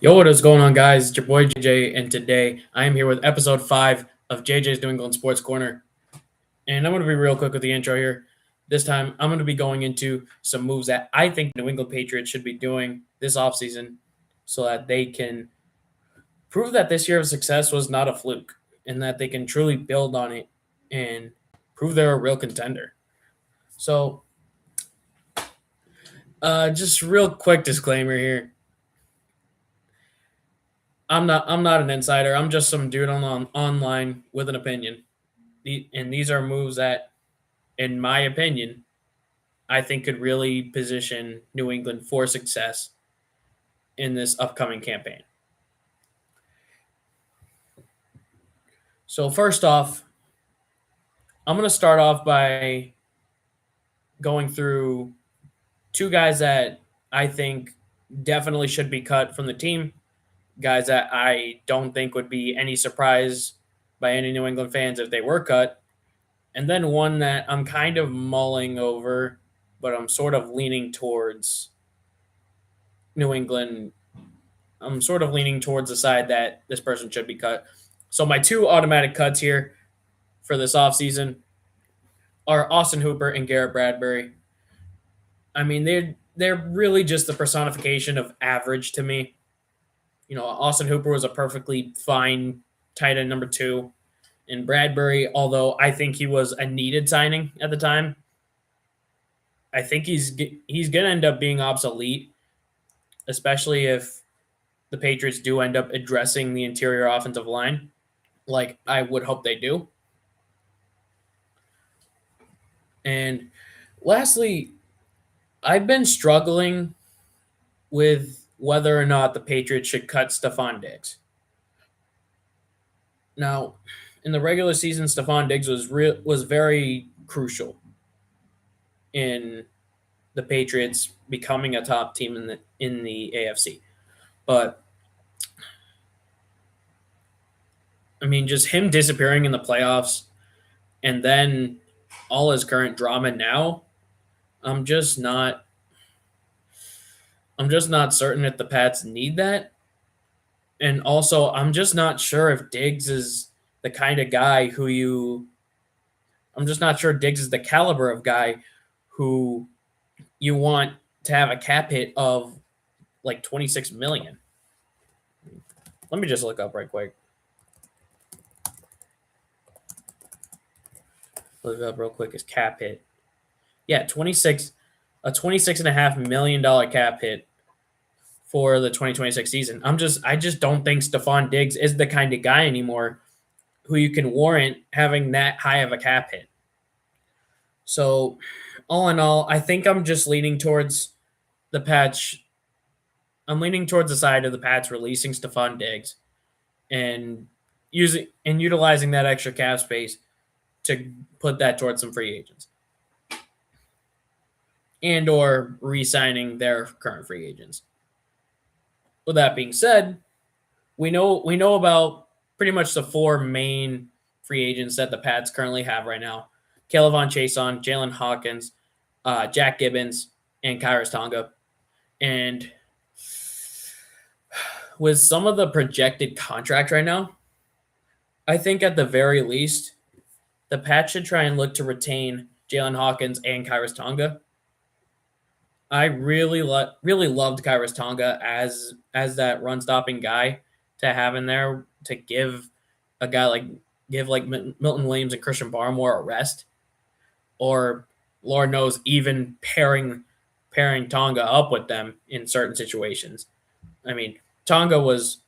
Yo, what is going on, guys? It's your boy JJ, and today I am here with episode 5 of JJ's New England Sports Corner. And I'm going to be real quick with the intro here. This time, I'm going to be going into some moves that I think New England Patriots should be doing this offseason so that they can prove that this year of success was not a fluke and that they can truly build on it and prove they're a real contender. So, just real quick disclaimer here. I'm not an insider. I'm just some dude online with an opinion. And these are moves that, in my opinion, I think could really position New England for success in this upcoming campaign. So first off, I'm going to start off by going through two guys that I think definitely should be cut from the team, guys that I don't think would be any surprise by any New England fans if they were cut. And then one that I'm kind of mulling over, but I'm sort of leaning towards New England. I'm sort of leaning towards the side that this person should be cut. So my two automatic cuts here for this offseason are Austin Hooper and Garrett Bradbury. I mean, they're really just the personification of average to me. You know, Austin Hooper was a perfectly fine tight end number 2. And Bradbury, although I think he was a needed signing at the time, I think he's going to end up being obsolete, especially if the Patriots do end up addressing the interior offensive line, like I would hope they do. And lastly, I've been struggling with whether or not the Patriots should cut Stephon Diggs. Now, in the regular season, Stephon Diggs was very crucial in the Patriots becoming a top team in the AFC. But I mean, just him disappearing in the playoffs and then all his current drama now, I'm just not certain if the Pats need that. And also, I'm just not sure if Diggs is the kind of guy I'm just not sure Diggs is the caliber of guy who you want to have a cap hit of like 26 million. Let me just look up right quick. Look up real quick his cap hit. Yeah, 26 a $26.5 million cap hit for the 2026 season. I just don't think Stephon Diggs is the kind of guy anymore who you can warrant having that high of a cap hit. So, all in all, I think I'm just leaning towards the Pats. I'm leaning towards the side of the Pats releasing Stephon Diggs and utilizing that extra cap space to put that towards some free agents and or re-signing their current free agents. With that being said, we know about pretty much the 4 main free agents that the Pats currently have right now: K'Lavon Chaisson, Jalen Hawkins, Jack Gibbons, and Kyrus Tonga. And with some of the projected contracts right now, I think at the very least, the Pats should try and look to retain Jalen Hawkins and Kyrus Tonga. I really loved Kyrus Tonga as that run stopping guy to have in there to give a guy like Milton Williams and Christian Barmore a rest, or Lord knows even pairing Tonga up with them in certain situations. I mean, Tonga was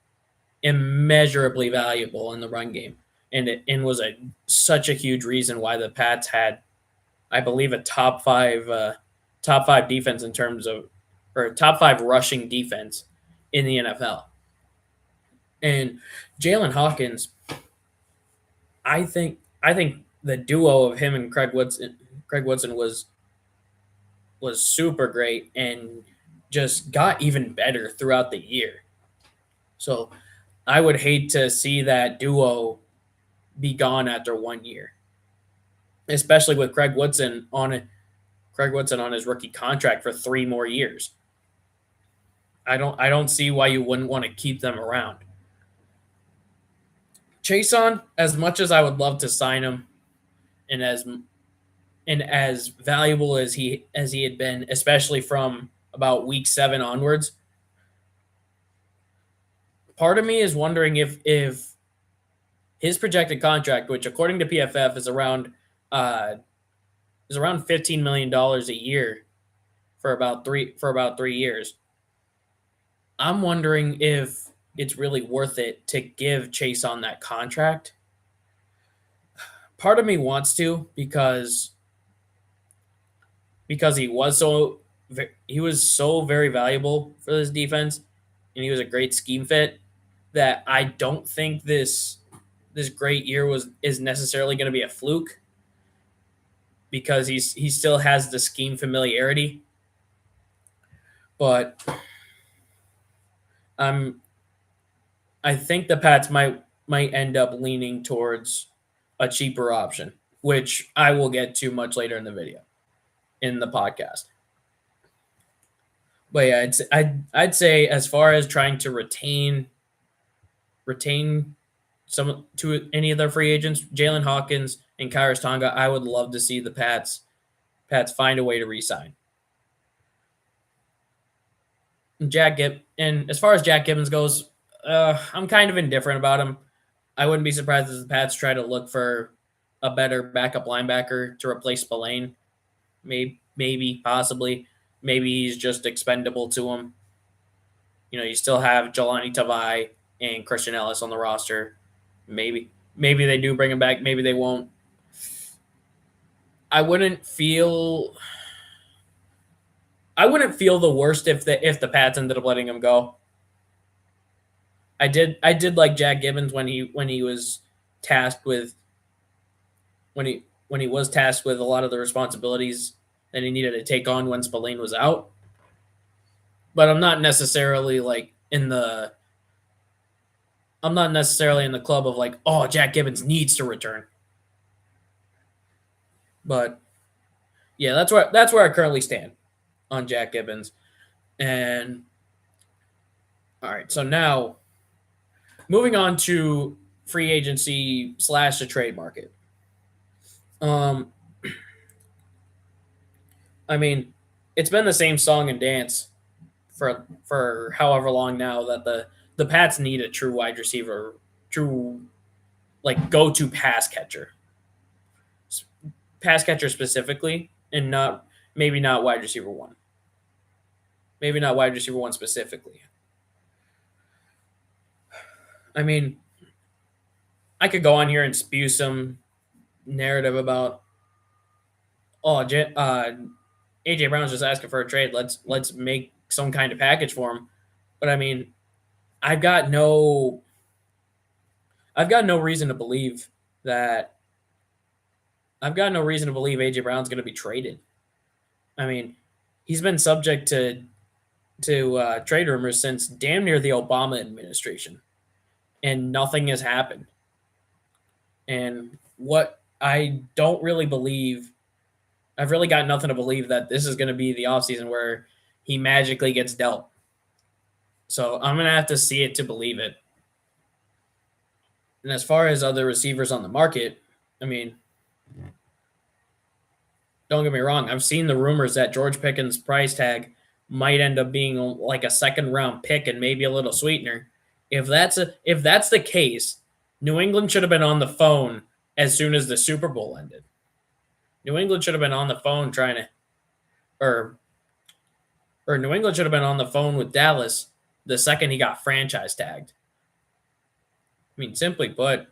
immeasurably valuable in the run game, and was such a huge reason why the Pats had, I believe, a top five defense in terms of, or top 5 rushing defense in the NFL. And Jalen Hawkins, I think the duo of him and Craig Woodson was super great and just got even better throughout the year. So I would hate to see that duo be gone after 1 year, especially with Craig Woodson on his rookie contract for 3 more years. I don't see why you wouldn't want to keep them around. Chason, as much as I would love to sign him, and as valuable as he had been, especially from about week 7 onwards, part of me is wondering if his projected contract, which according to PFF uh, is around $15 million a year for about 3 years. I'm wondering if it's really worth it to give Chase on that contract. Part of me wants to because he was so very valuable for this defense, and he was a great scheme fit that I don't think this great year is necessarily going to be a fluke because he still has the scheme familiarity. But I'm I think the Pats might end up leaning towards a cheaper option, which I will get to much later in the video in the podcast. But yeah, I'd say as far as trying to retain some to any of their free agents, Jalen Hawkins and Kyrus Tonga, I would love to see the Pats find a way to re-sign. And as far as Jack Gibbons goes, I'm kind of indifferent about him. I wouldn't be surprised if the Pats try to look for a better backup linebacker to replace Spillane. Maybe, possibly. Maybe he's just expendable to him. You still have Jelani Tavai and Christian Ellis on the roster. Maybe they do bring him back. Maybe they won't. I wouldn't feel the worst if the Pats ended up letting him go. I did like Jack Gibbons when he was tasked with when he was tasked with a lot of the responsibilities that he needed to take on when Spillane was out. But I'm not necessarily in the club of oh, Jack Gibbons needs to return. But yeah, that's where I currently stand on Jack Gibbons. And all right, so now moving on to free agency / the trade market. I mean, it's been the same song and dance for however long now that the Pats need a true wide receiver, true go-to pass catcher specifically, and maybe not wide receiver one. Maybe not wide receiver one specifically. I mean, I could go on here and spew some narrative about, AJ Brown's just asking for a trade. Let's make some kind of package for him. But I mean, I've got no reason to believe that. I've got no reason to believe AJ Brown's going to be traded. I mean, he's been subject to trade rumors since damn near the Obama administration, and nothing has happened. And what I don't really believe, I've really got nothing to believe that this is going to be the offseason where he magically gets dealt. So I'm going to have to see it to believe it. And as far as other receivers on the market, I mean, don't get me wrong. I've seen the rumors that George Pickens' price tag might end up being like a second-round pick and maybe a little sweetener. If that's the case, New England should have been on the phone as soon as the Super Bowl ended. New England should have been on the phone or New England should have been on the phone with Dallas the second he got franchise tagged. I mean, simply put,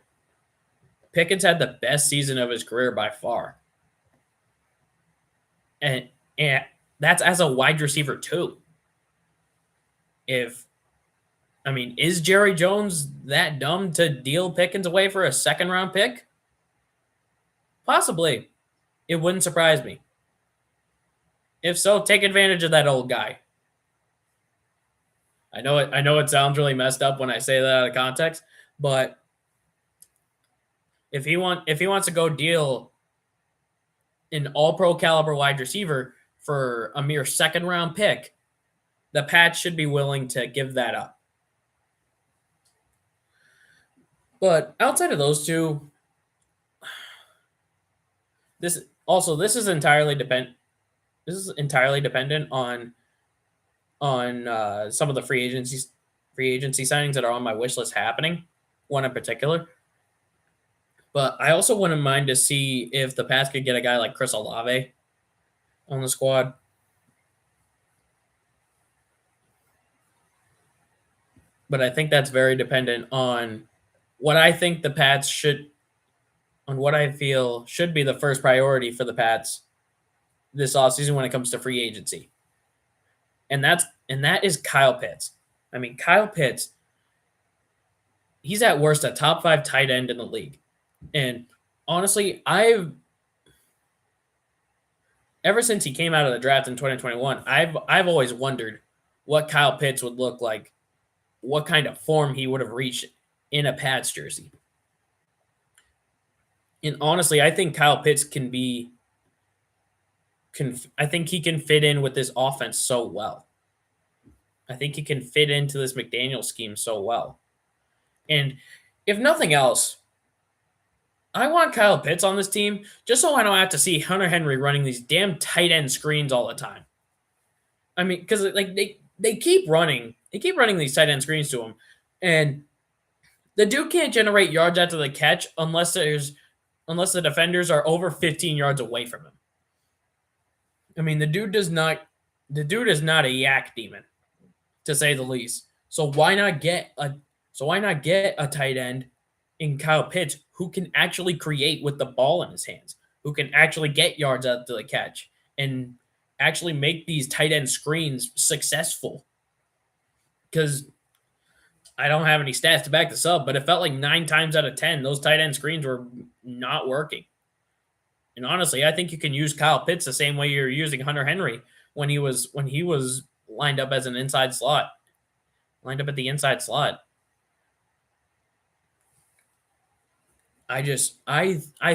Pickens had the best season of his career by far. And that's as a wide receiver too. Is Jerry Jones that dumb to deal Pickens away for a second-round pick? Possibly. It wouldn't surprise me. If so, take advantage of that old guy. I know it sounds really messed up when I say that out of context, but if he wants to go deal an all-pro caliber wide receiver for a mere second-round pick, the Pats should be willing to give that up. But outside of those two, this is entirely dependent on some of the free agency signings that are on my wish list happening. One in particular, but I also wouldn't mind to see if the Pats could get a guy like Chris Olave on the squad. But I think that's very dependent on what I think the Pats should, on what I feel should be the first priority for the Pats this offseason when it comes to free agency. And that is Kyle Pitts. I mean, Kyle Pitts, he's at worst a top 5 tight end in the league. And honestly, ever since he came out of the draft in 2021, I've always wondered what Kyle Pitts would look like, what kind of form he would have reached in a Pats jersey. And honestly, I think Kyle Pitts I think he can fit in with this offense so well. I think he can fit into this McDaniel scheme so well. And if nothing else, I want Kyle Pitts on this team just so I don't have to see Hunter Henry running these damn tight end screens all the time. I mean, because like they keep running these tight end screens to him, and the dude can't generate yards after the catch unless the defenders are over 15 yards away from him. I mean, the dude is not a yak demon, to say the least. So why not get a tight end in Kyle Pitts who can actually create with the ball in his hands, who can actually get yards after the catch and actually make these tight end screens successful? Because I don't have any stats to back this up, but it felt like 9 times out of 10 those tight end screens were not working. And honestly, I think you can use Kyle Pitts the same way you're using Hunter Henry when he was lined up as an inside slot, lined up at the inside slot. I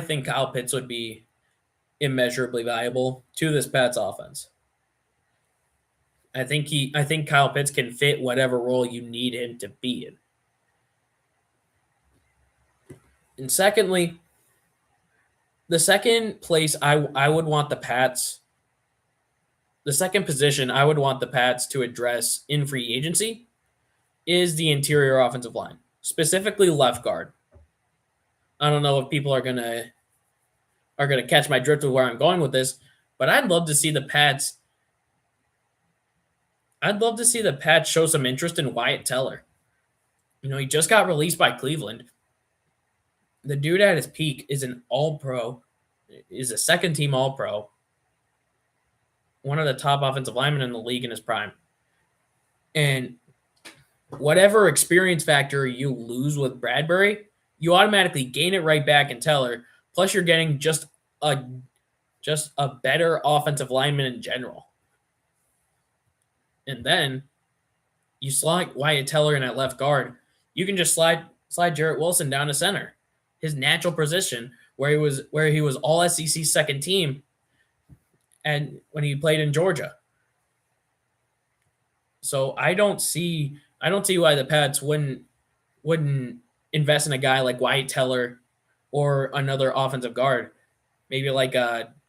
think Kyle Pitts would be immeasurably valuable to this Pats offense. I think Kyle Pitts can fit whatever role you need him to be in. And secondly, the second place I would want the Pats, the second position I would want the Pats to address in free agency is the interior offensive line, specifically left guard. I don't know if people are gonna catch my drift of where I'm going with this, but I'd love to see the Pats show some interest in Wyatt Teller. You know, he just got released by Cleveland. The dude at his peak is an all-pro, is a second-team all-pro, one of the top offensive linemen in the league in his prime. And whatever experience factor you lose with Bradbury, you automatically gain it right back in Teller. Plus, you're getting just a better offensive lineman in general. And then you slide Wyatt Teller in at left guard. You can just slide Jarrett Wilson down to center, his natural position where he was all SEC second team, and when he played in Georgia. So I don't see why the Pats wouldn't invest in a guy like Wyatt Teller or another offensive guard, maybe like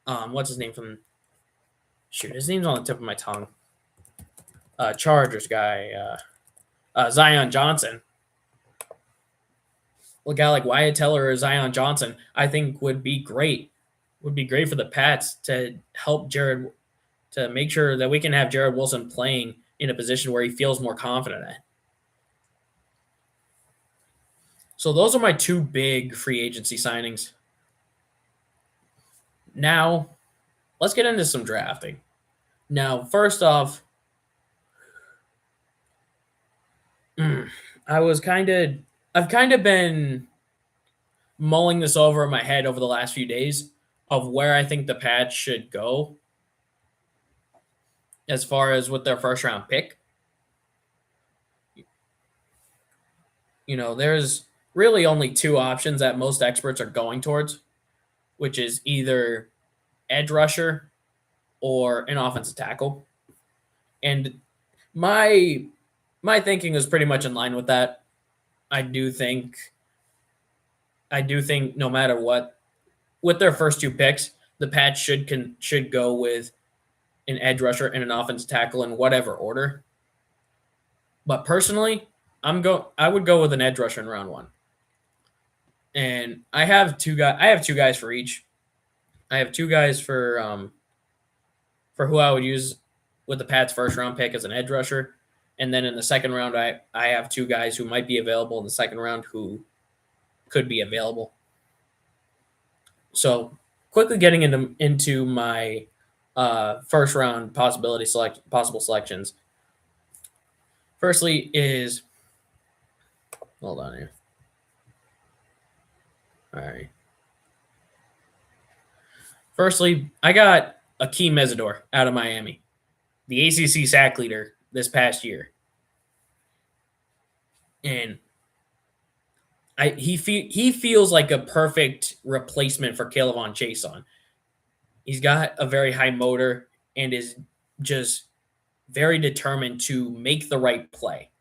what's his name from? Shoot, his name's on the tip of my tongue. Chargers guy, Zion Johnson. A guy like Wyatt Teller or Zion Johnson, I think would be great. Would be great for the Pats to help Jared, to make sure that we can have Jarrett Wilson playing in a position where he feels more confident at. So those are my 2 big free agency signings. Now, let's get into some drafting. Now, first off, I've kind of been mulling this over in my head over the last few days of where I think the Pats should go as far as with their first round pick. You know, there's really only 2 options that most experts are going towards, which is either edge rusher or an offensive tackle. And My my thinking is pretty much in line with that. I do think no matter what, with their first two picks, the Pats should go with an edge rusher and an offensive tackle in whatever order. But personally, I would go with an edge rusher in round one. And I have two guys. I have two guys for each. I have two guys for who I would use with the Pats' first round pick as an edge rusher, and then in the second round, I have two guys who might be available in the second round who could be available. So quickly getting into my first round possible selections. Firstly is hold on here. All right. Firstly, I got Akeem Mesidor out of Miami, the ACC sack leader this past year, and he feels like a perfect replacement for K'Lavon Chaisson. He's got a very high motor and is just very determined to make the right play.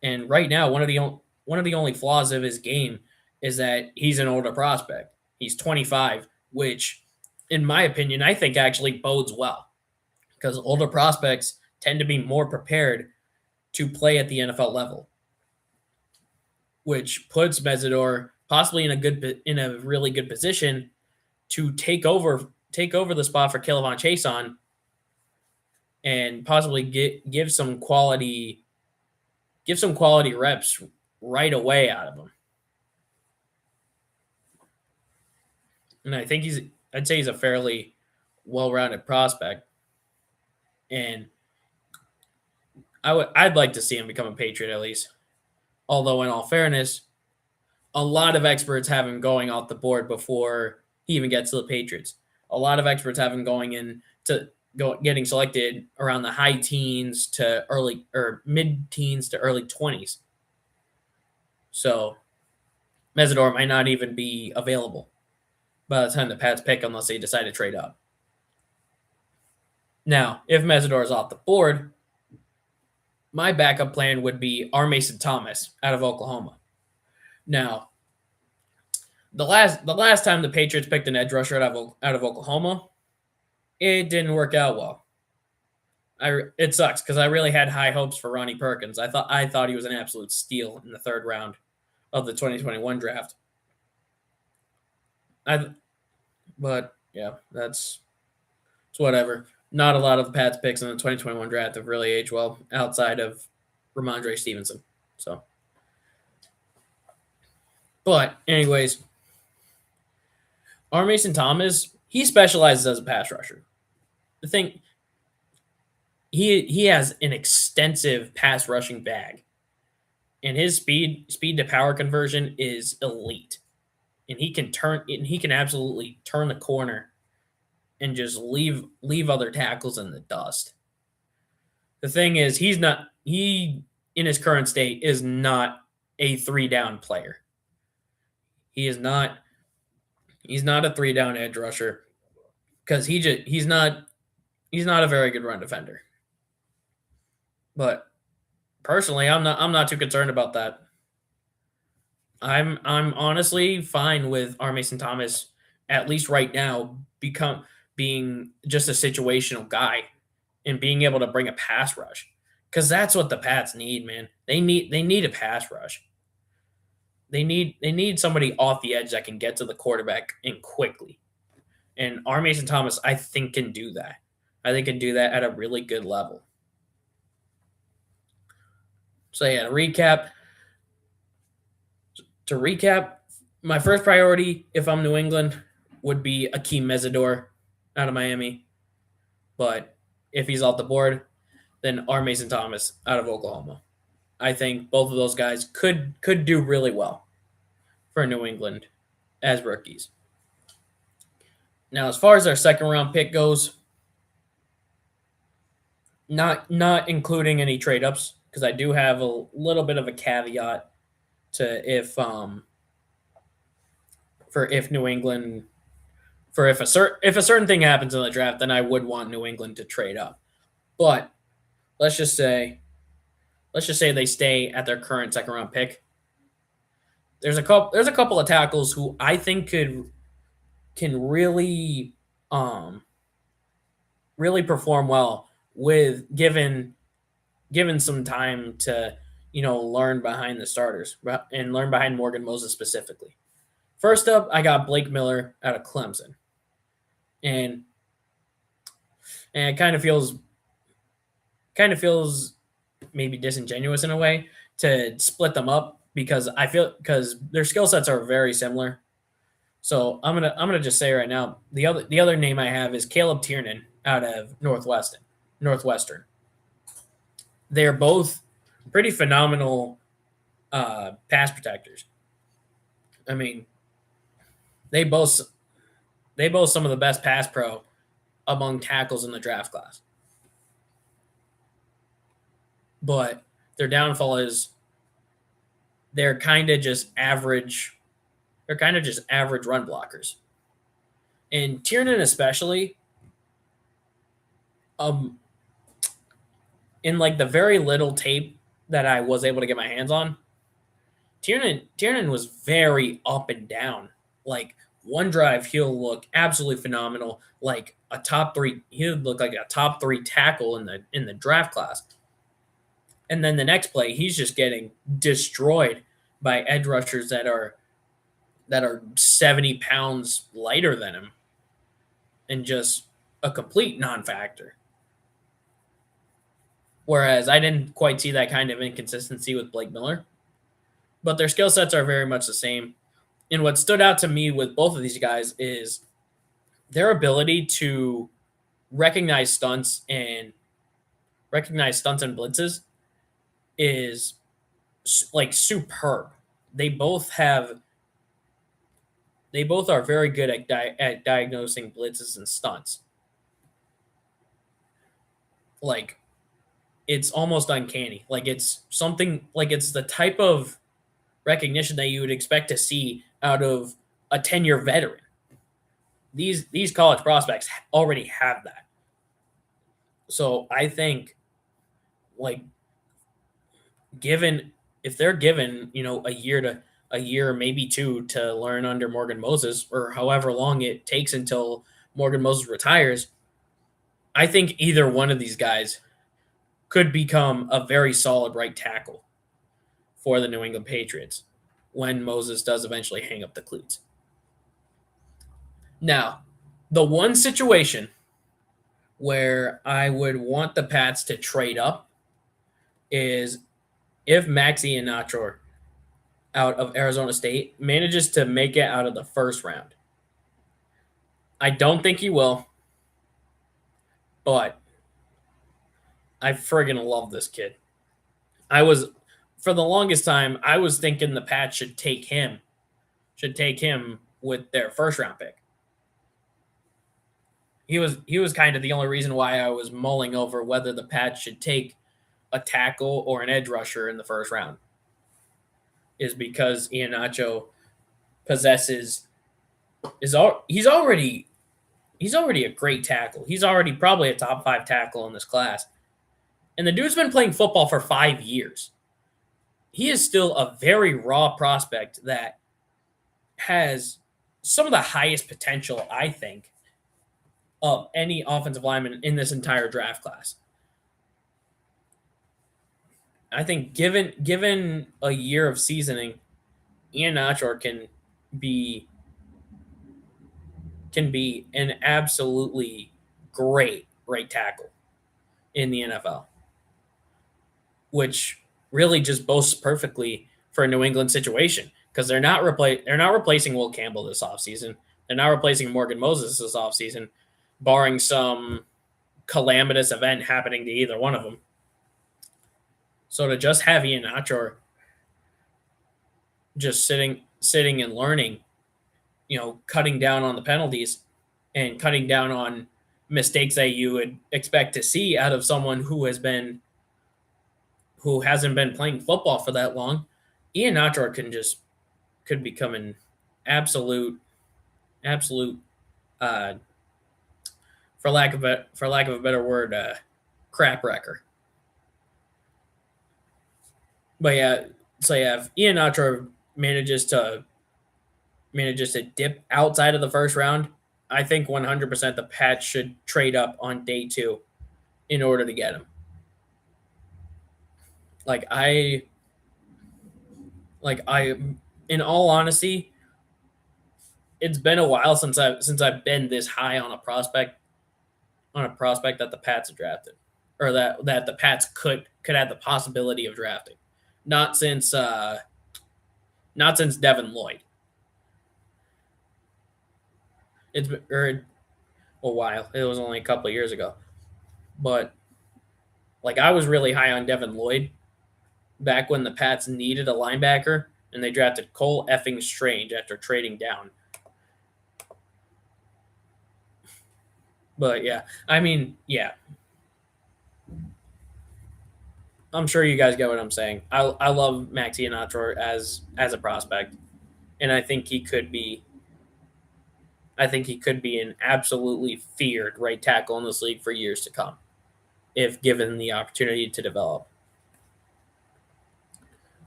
And right now, one of the only flaws of his game is that he's an older prospect. He's 25, which, in my opinion, I think actually bodes well because older prospects tend to be more prepared to play at the NFL level, which puts Mesidor possibly in a really good position to take over the spot for K'Lavon Chaisson and possibly give some quality reps right away out of him. And I think I'd say he's a fairly well-rounded prospect. And I'd like to see him become a Patriot at least. Although in all fairness, a lot of experts have him going off the board before he even gets to the Patriots. A lot of experts have him getting selected around the high teens to early or mid teens to early 20s. So Mesidor might not even be available by the time the Pats pick unless they decide to trade up. Now, if Mesidor is off the board, my backup plan would be R. Mason Thomas out of Oklahoma. Now, the last time the Patriots picked an edge rusher out of Oklahoma, it didn't work out well. It sucks because I really had high hopes for Ronnie Perkins. I thought he was an absolute steal in the third round of the 2021 draft. But yeah, it's whatever. Not a lot of the Pats picks in the 2021 draft have really aged well outside of Ramondre Stevenson. So, but anyways, R. Mason Thomas, he specializes as a pass rusher. The thing, he has an extensive pass rushing bag, and his speed to power conversion is elite, and he can absolutely turn the corner and just leave other tackles in the dust. The thing is, he in his current state is not a 3-down player. He's not a 3-down edge rusher because he's not a very good run defender. But personally, I'm not too concerned about that. I'm honestly fine with R. Mason Thomas, at least right now, being just a situational guy and being able to bring a pass rush, because that's what the Pats need, man. They need a pass rush. They need somebody off the edge that can get to the quarterback and quickly. And R. Mason Thomas, I think, can do that. I think can do that at a really good level. So yeah, to recap, my first priority, if I'm New England, would be Akeem Mesidor out of Miami. But if he's off the board, then R. Mason Thomas out of Oklahoma. I think both of those guys could do really well for New England as rookies. Now, as far as our second round pick goes, not including any trade ups, because I do have a little bit of a caveat to if New England, if a certain thing happens in the draft, then I would want New England to trade up. But let's just say let's just say they stay at their current second round pick. There's a couple of tackles who I think can um really perform well with given some time to learn behind the starters and learn behind Morgan Moses specifically. First up, I got Blake Miller out of Clemson, and and it kind of feels maybe disingenuous in a way to split them up because their skill sets are very similar. So I'm gonna just say right now the other name I have is Caleb Tiernan out of Northwestern. They're both pretty phenomenal pass protectors. I mean, they both they both some of the best pass pro among tackles in the draft class. But their downfall is they're kind of just average. They're kind of just average run blockers. And Tiernan especially, um, in like the very little tape that I was able to get my hands on, Tiernan was very up and down. Like one drive, he'll look absolutely phenomenal, like a top three. He would look like a top three tackle in the draft class. And then the next play, he's just getting destroyed by edge rushers that are 70 pounds lighter than him, and just a complete non-factor. Whereas I didn't quite see that kind of inconsistency with Blake Miller, but their skill sets are very much the same. And what stood out to me with both of these guys is their ability to recognize stunts and blitzes is like superb. They both have they both are very good at diagnosing blitzes and stunts. Like it's almost uncanny. Like it's something like it's the type of recognition that you would expect to see out of a 10-year veteran. These college prospects already have that. So I think like given if they're given, a year maybe two to learn under Morgan Moses or however long it takes until Morgan Moses retires, I think either one of these guys could become a very solid right tackle for the New England Patriots when Moses does eventually hang up the cleats. Now, the one situation where I would want the Pats to trade up is if Max Ihenacho out of Arizona State manages to make it out of the first round. I don't think he will, but I friggin' love this kid. I was for the longest time I was thinking the Pats should take him with their first round pick. He was kind of the only reason why I was mulling over whether the Pats should take a tackle or an edge rusher in the first round. Is because Ihenacho possesses is all he's already a great tackle. He's already probably a top 5 tackle in this class. And the dude's been playing football for 5 years. He is still a very raw prospect that has some of the highest potential, I think, of any offensive lineman in this entire draft class. I think given a year of seasoning, Ian Nachor be can be an absolutely great right tackle in the NFL, which really just boasts perfectly for a New England situation because they're not replacing Will Campbell this offseason. They're not replacing Morgan Moses this offseason, barring some calamitous event happening to either one of them. So to just have Ian Achor just sitting and learning, cutting down on the penalties and cutting down on mistakes that you would expect to see out of someone who hasn't been playing football for that long, Ian Achor could become an absolute uh, for lack of a better word, crap wrecker. But yeah, so yeah, if Ian Nacho manages to dip outside of the first round, I think 100% the Pats should trade up on day 2 in order to get him. Like I in all honesty, it's been a while since I've been this high on a prospect that the Pats have drafted, or that the Pats could have the possibility of drafting. Not since not since Devin Lloyd. It's been a while. It was only a couple of years ago, but like I was really high on Devin Lloyd back when the Pats needed a linebacker and they drafted Cole effing Strange after trading down. But yeah, I mean, yeah, I'm sure you guys get what I'm saying. I love Max Iheanacho as a prospect, and I think he could be an absolutely feared right tackle in this league for years to come if given the opportunity to develop.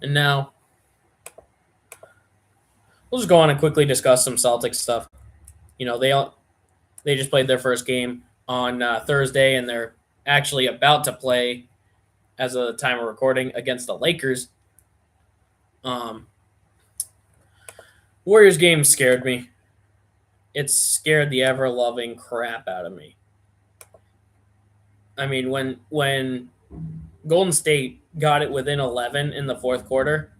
And now we'll just go on and quickly discuss some Celtics stuff. You know, they just played their first game on Thursday, and they're actually about to play as of the time of recording against the Lakers. Um, Warriors game scared me. It scared the ever loving crap out of me. I mean, when Golden State got it within 11 in the fourth quarter,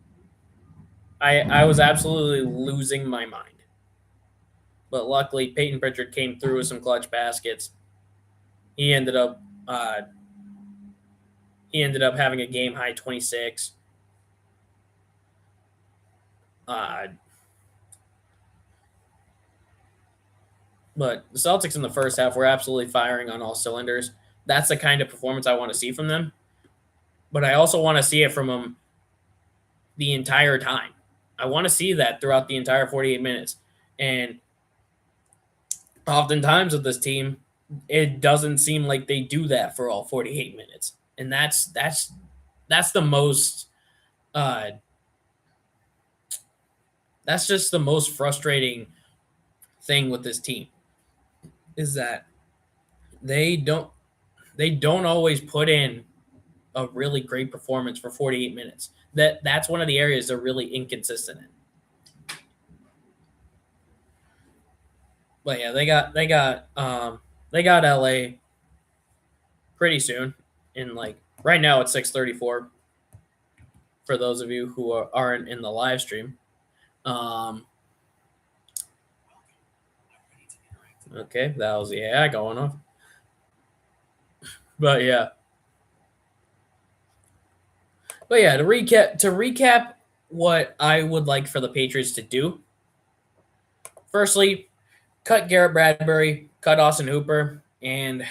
I was absolutely losing my mind. But luckily, Peyton Pritchard came through with some clutch baskets. He ended up uh, he ended up having a game high 26. Uh, but the Celtics in the first half were absolutely firing on all cylinders. That's the kind of performance I want to see from them. But I also want to see it from them the entire time. I want to see that throughout the entire 48 minutes. And oftentimes with this team, it doesn't seem like they do that for all 48 minutes. And that's the most uh that's just the most frustrating thing with this team is that they don't they don't always put in a really great performance for 48 minutes. That's one of the areas they're really inconsistent in. But yeah, they got LA pretty soon. In like right now it's 6:34 for those of you who aren't in the live stream. Um, okay, that was the AI going off. But yeah. But yeah, to recap what I would like for the Patriots to do. Firstly, cut Garrett Bradbury, cut Austin Hooper, and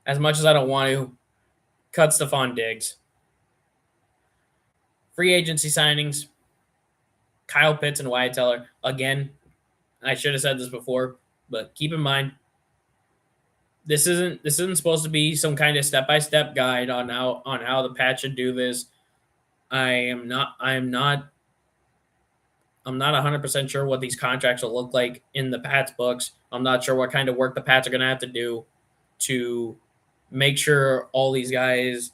as much as I don't want to, cut Stephon Diggs. Free agency signings, Kyle Pitts and Wyatt Teller. Again, I should have said this before, but keep in mind, this isn't supposed to be some kind of step-by-step guide on how the Pats should do this. I'm not 100% sure what these contracts will look like in the Pats books. I'm not sure what kind of work the Pats are going to have to do to make sure all these guys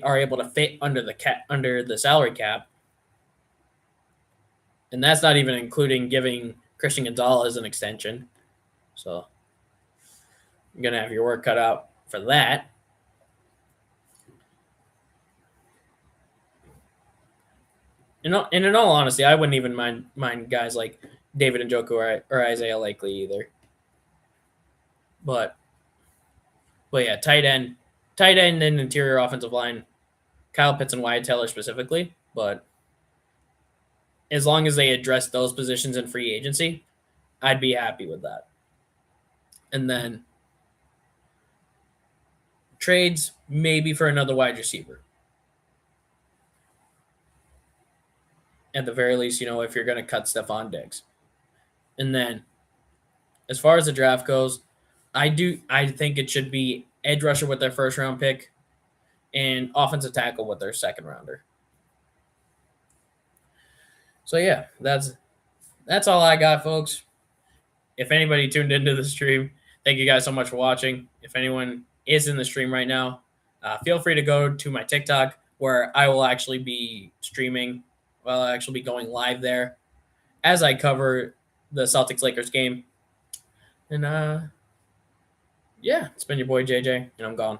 are able to fit under the salary cap. And that's not even including giving Christian Gonzalez an extension. So you're going to have your work cut out for that. And in all honesty, I wouldn't even mind guys like David Njoku or Isaiah Likely either. But yeah, tight end and interior offensive line, Kyle Pitts and Wyatt Teller specifically. But as long as they address those positions in free agency, I'd be happy with that. And then trades, maybe for another wide receiver. At the very least, if you're going to cut Stephon Diggs. And then as far as the draft goes, I think it should be edge rusher with their first round pick and offensive tackle with their second rounder. So yeah, that's all I got, folks. If anybody tuned into the stream, thank you guys so much for watching. If anyone is in the stream right now, feel free to go to my TikTok where I will actually be streaming. Well, I'll actually be going live there as I cover the Celtics Lakers game. And yeah, it's been your boy JJ, and I'm gone.